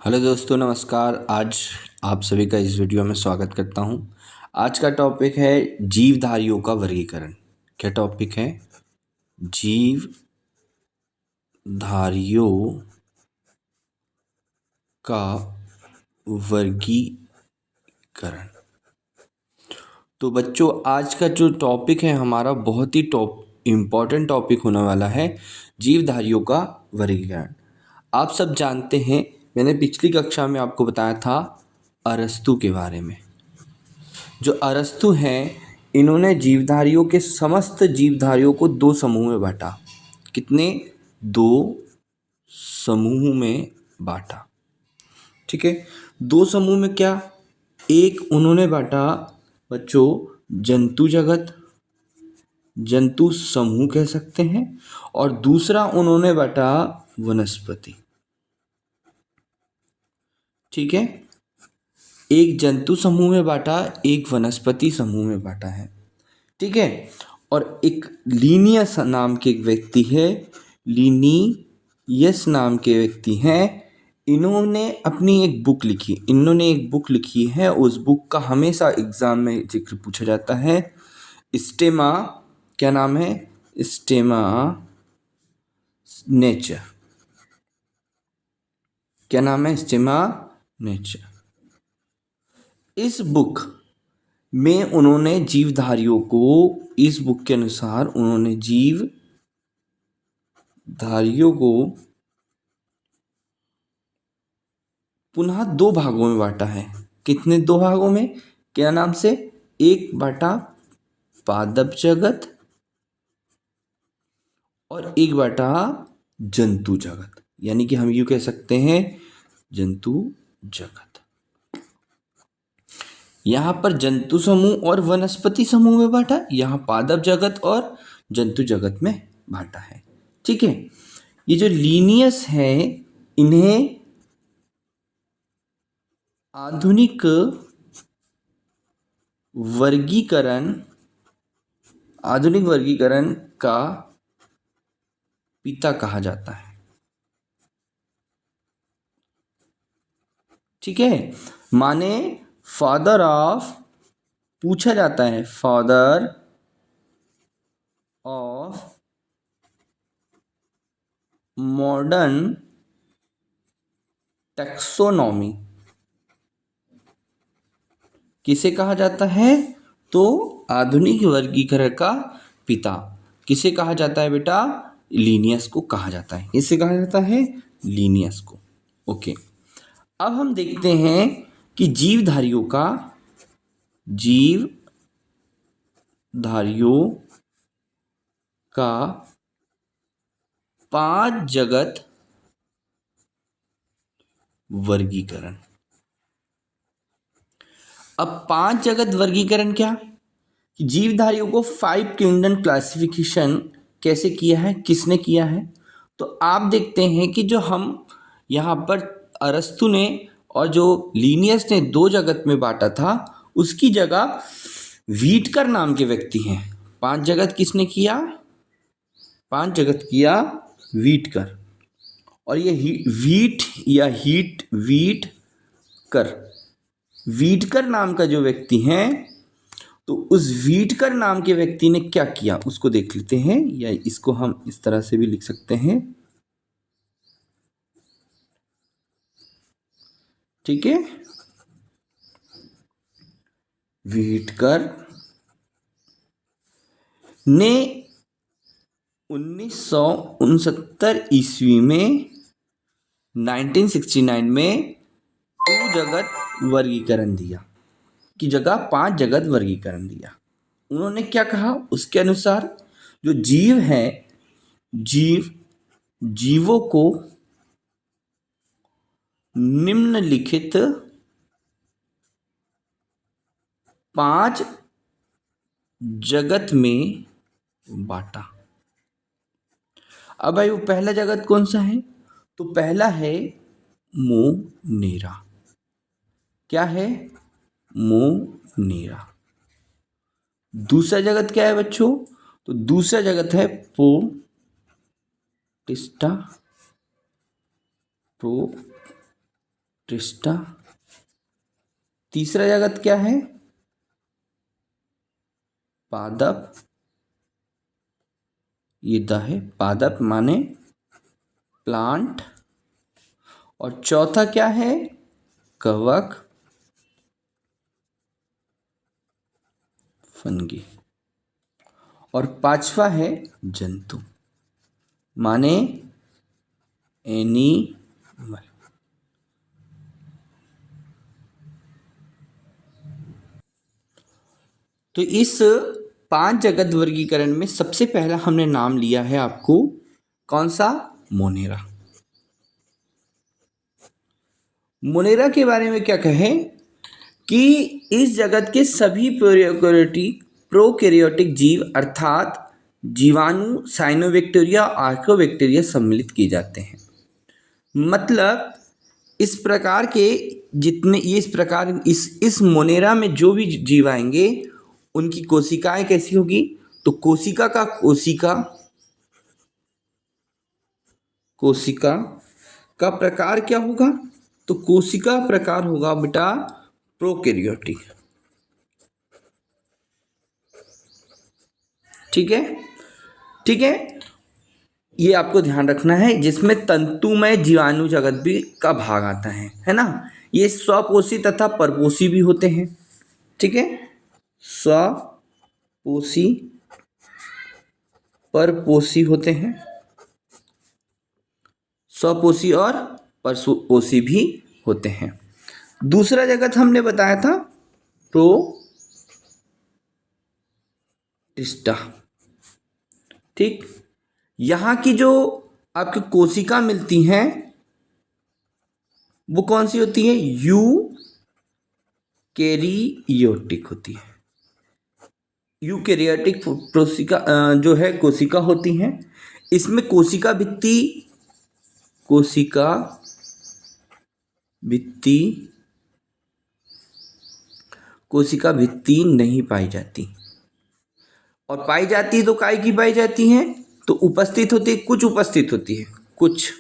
Hello दोस्तों, नमस्कार। आज आप सभी का इस वीडियो में स्वागत करता हूं। आज का टॉपिक है जीवधारियों का वर्गीकरण। क्या टॉपिक है? जीवधारियों का वर्गीकरण। तो बच्चों, आज का जो टॉपिक है हमारा बहुत ही इम्पोर्टेंट टॉपिक होने वाला है, जीवधारियों का वर्गीकरण। आप सब जानते हैं, मैंने पिछली कक्षा में आपको बताया था अरस्तु के बारे में। जो अरस्तु हैं, इन्होंने जीवधारियों के समस्त जीवधारियों को दो समूह में बांटा। कितने? दो समूह में बांटा। ठीक है। दो समूह में क्या? एक उन्होंने बांटा बच्चों जंतु जगत, जंतु समूह कह सकते हैं, और दूसरा उन्होंने बांटा वनस्पति। ठीक है। एक जंतु समूह में बांटा, एक वनस्पति समूह में बांटा है। ठीक है। और एक लीनियस नाम के एक व्यक्ति है, लीनियस नाम के व्यक्ति हैं। इन्होंने एक बुक लिखी है। उस बुक का हमेशा एग्जाम में जिक्र पूछा जाता है। स्टेमा, क्या नाम है? स्टेमा नेचर। क्या नाम है? स्टेमा नेचर। इस बुक में उन्होंने जीवधारियों को, इस बुक के अनुसार उन्होंने जीवधारियों को पुनः दो भागों में बांटा है। कितने? दो भागों में। क्या नाम से? एक बांटा पादप जगत और एक बांटा जंतु जगत, यानी कि हम यूं कह सकते हैं जंतु जगत। यहां पर जंतु समूह और वनस्पति समूह में बांटा, यहां पादप जगत और जंतु जगत में बांटा है। ठीक है। ये जो लीनियस है, इन्हें आधुनिक वर्गीकरण का पिता कहा जाता है। ठीक है। माने फादर ऑफ, पूछा जाता है फादर ऑफ मॉडर्न टैक्सोनॉमी किसे कहा जाता है? तो आधुनिक वर्गीकरण का पिता किसे कहा जाता है बेटा? लीनियस को कहा जाता है। किसे कहा जाता है? लीनियस को। ओके। अब हम देखते हैं कि जीवधारियों का 5 जगत वर्गीकरण। अब 5 जगत वर्गीकरण क्या? जीवधारियों को 5 किंगडम क्लासिफिकेशन कैसे किया है, किसने किया है? तो आप देखते हैं कि जो हम यहाँ पर अरस्तु ने और जो लीनियस ने दो जगत में बांटा था, उसकी जगह व्हीटकर नाम के व्यक्ति हैं। 5 जगत किसने किया? 5 जगत किया व्हीटकर। और ये व्हीटकर नाम का जो व्यक्ति है, तो उस व्हीटकर नाम के व्यक्ति ने क्या किया उसको देख लेते हैं, या इसको हम इस तरह से भी लिख सकते हैं। ठीक है। व्हीटकर ने 1969 ईस्वी में 1969 में 2 जगत वर्गीकरण दिया, की जगह 5 जगत वर्गीकरण दिया। उन्होंने क्या कहा? उसके अनुसार जो जीव है, जीवों को निम्नलिखित 5 जगत में बांटा। अब भाई वो पहला जगत कौन सा है? तो पहला है मोनेरा। क्या है? मोनेरा। दूसरा जगत क्या है बच्चों? तो दूसरा जगत है प्रोटिस्टा, टिस्टा। तीसरा जगत क्या है? पादप। ये द है, पादप माने प्लांट। और चौथा क्या है? कवक, फंगी। और पांचवा है जंतु माने एनिमल। तो इस 5 जगत वर्गीकरण में सबसे पहला हमने नाम लिया है आपको कौन सा? मोनेरा। मोनेरा के बारे में क्या कहें कि इस जगत के सभी प्रोकैरियोटिक जीव अर्थात जीवाणु, साइनोबैक्टीरिया, आर्कोबैक्टीरिया सम्मिलित किए जाते हैं। मतलब इस प्रकार के जितने ये इस प्रकार इस मोनेरा में जो भी जीव आएंगे उनकी कोशिकाएं कैसी होगी? तो कोशिका का प्रकार क्या होगा? तो कोशिका प्रकार होगा बेटा प्रोकैरियोटिक। ठीक है, ठीक है, ये आपको ध्यान रखना है, जिसमें तंतुमय जीवाणु जगत भी का भाग आता है ना। ये स्वपोषी तथा परपोषी भी होते हैं। ठीक है, स्वपोषी, परपोषी होते हैं, स्वपोषी और परपोषी भी होते हैं। दूसरा जगत हमने बताया था प्रोटिस्टा। ठीक, यहाँ की जो आपकी कोशिका मिलती हैं वो कौन सी होती है? यूकैरियोटिक होती है। यूकैरियोटिक कोशिका जो है कोशिका होती हैं। इसमें कोशिका भित्ति नहीं पाई जाती। और पाई जाती है तो काय की पाई जाती हैं? तो उपस्थित होती है, कुछ उपस्थित होती है, कुछ